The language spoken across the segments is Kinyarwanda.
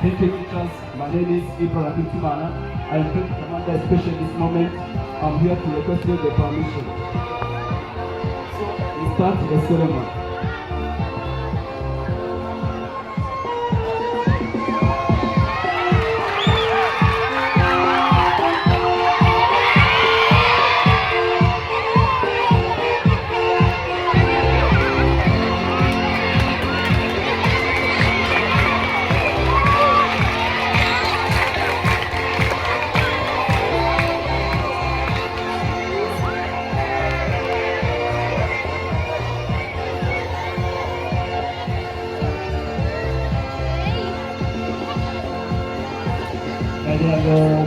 Thank you, teachers. My name is Ibrahim Timana. I am going to command especially this moment. I'm here to request you the permission. So we start the ceremony.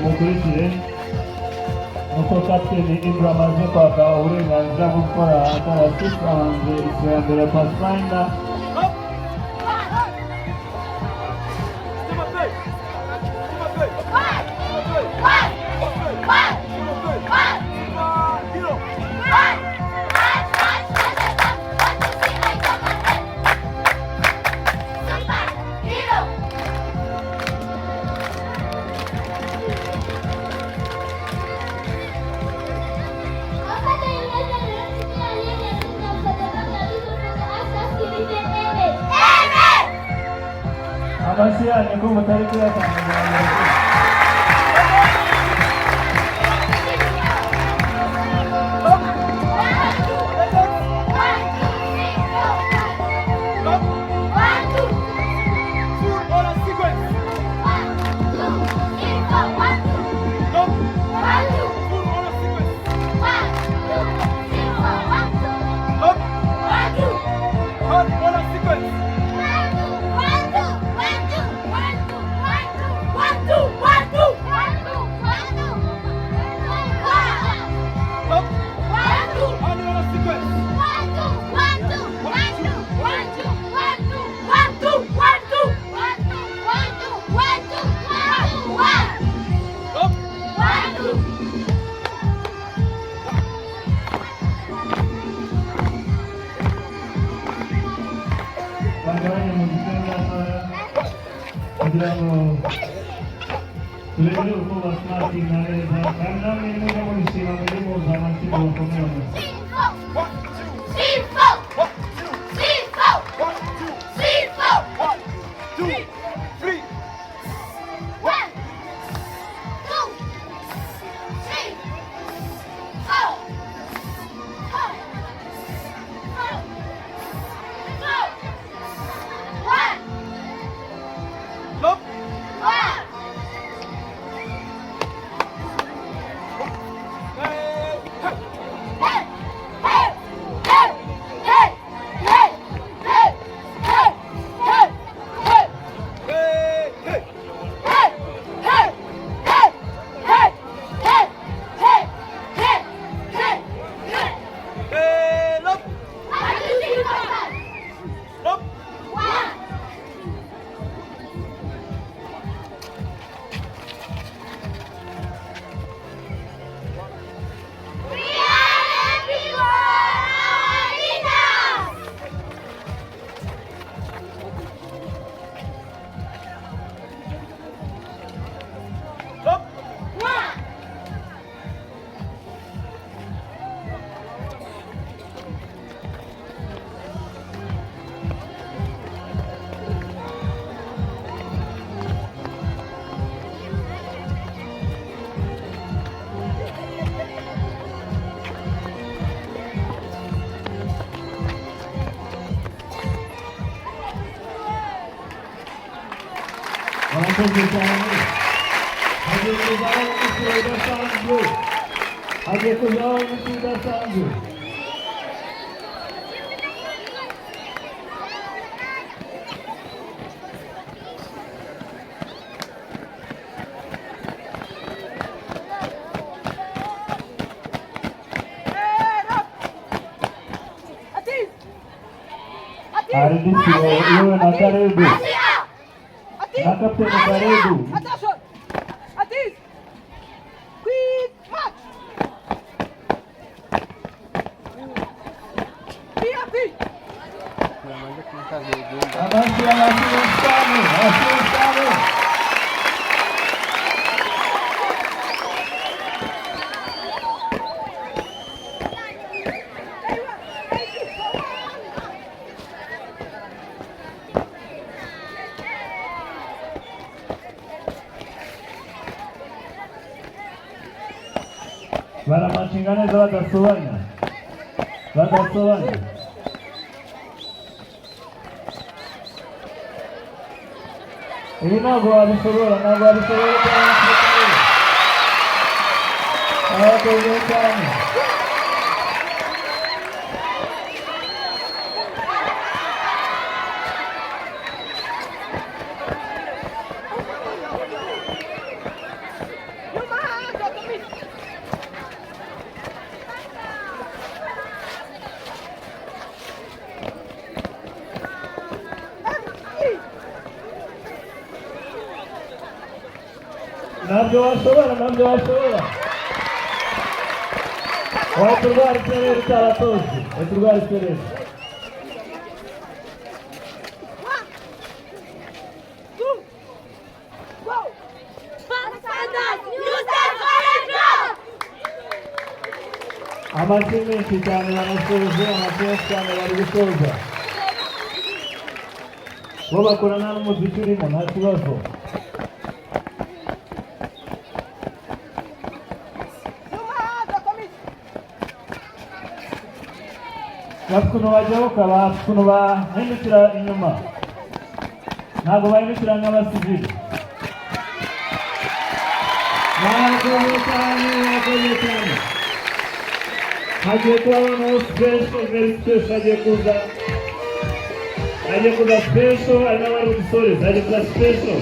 mukurikire nuko kapiteni Ibrahim aje kwaka uburenganzira bwo gukora AkARASISI hanze iterambere pathfinder. Abasiyanye ko mutari kuyatanga. Bakoreye mu gitanda kugira ngo turebe uko basmatinga neza kandi namwe niba mubishima muri mpuzamatsiko bakomeye. AkARASISI iwe na karibu na kapteni karibu. Abasi asistane bakanshinga neza badasobanya. Ibi ntabwo wabishobora abakoze cyane. Nabyo washobora. Waturwara isereri utaratoze. Amashyi menshi cyane barasoje, cyane bari gusoza. Bo bakorana n'umuziki urimo nta kibazo. Bakuno bajyaho kaba, kuno bahindukira inyuma. Ntabwo bahindukira nk'abasivili. Bakoze cyane. Hagiye kuba abantu special, very special, hagiye kuza special, hari n'abari gusoreza, hagiye kuza special.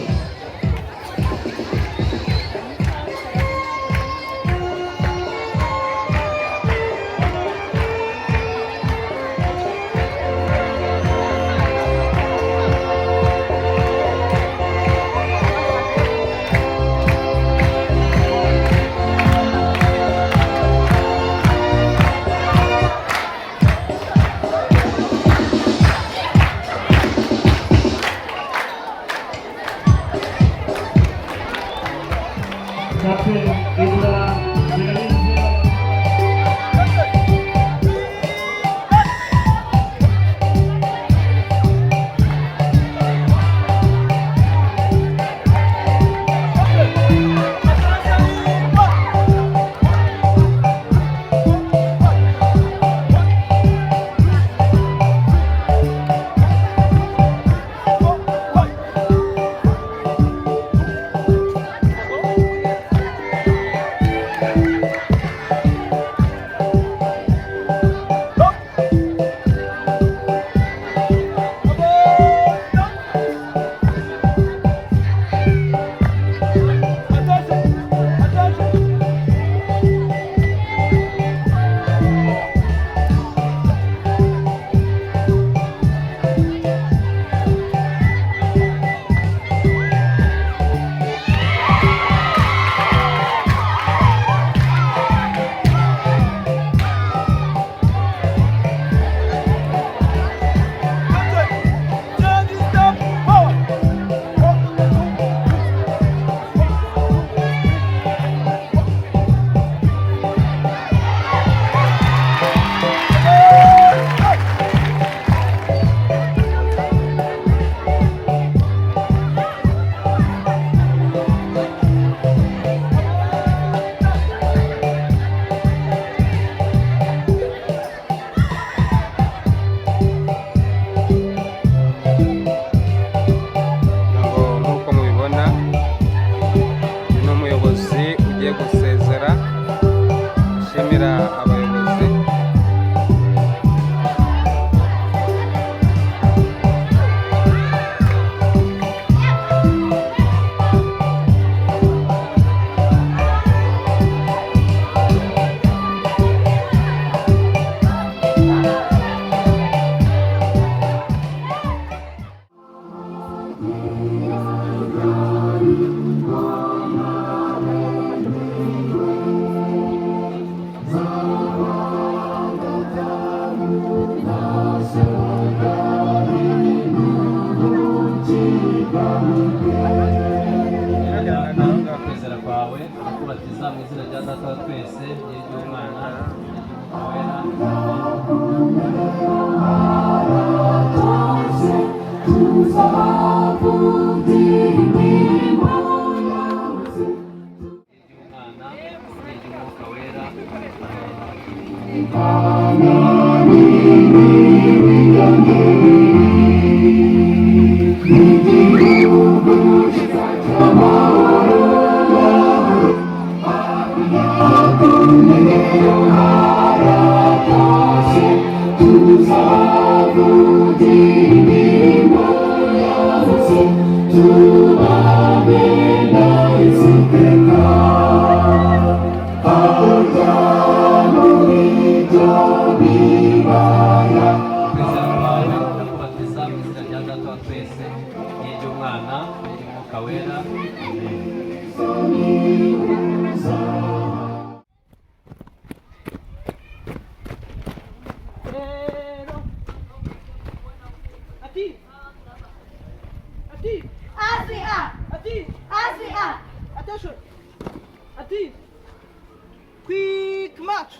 Quick march.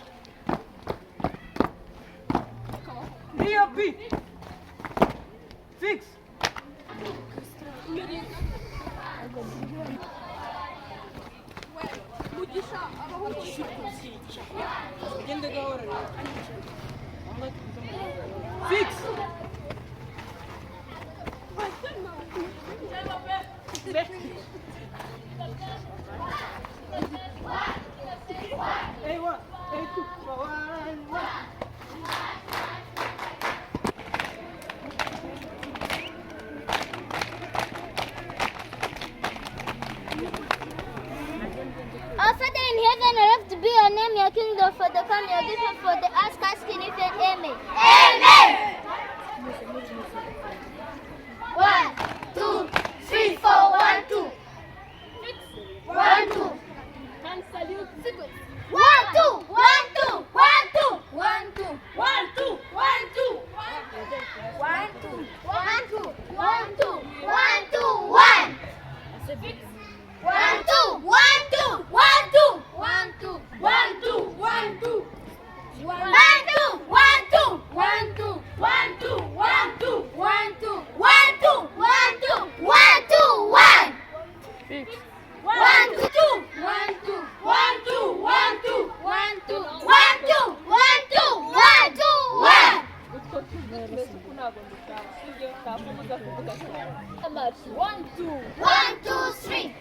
DOP. Fix. Fix. A1, A2, A1. Our Father in heaven, hallowed be your name, your kingdom, for the come, your given for the ask, asking if and amen. Amen. 1, 2, 3, 4, 1, 2. 1, 2. Hand salute. 1, 2, 1, 2, 1, 2. 1, 2, 1, 2, 1, 2. 1, 2, 1, 2, 1, 2, 1, 2, 1. 1, 2, 1, 2, 1, 2, 1, 2, 1, 2, 1, 2. 1, 2, 1, 2, 1, 2, 1, 2, 1, 2, 1, 2, 1, 2, 1, 2, 1, 2, 1. 1, 2, 1, 2, 1, 2, 1, 2, 1, 2, 1, 2, 1, 2, 1, 2, 1. 1, 2, 1, 2, 3.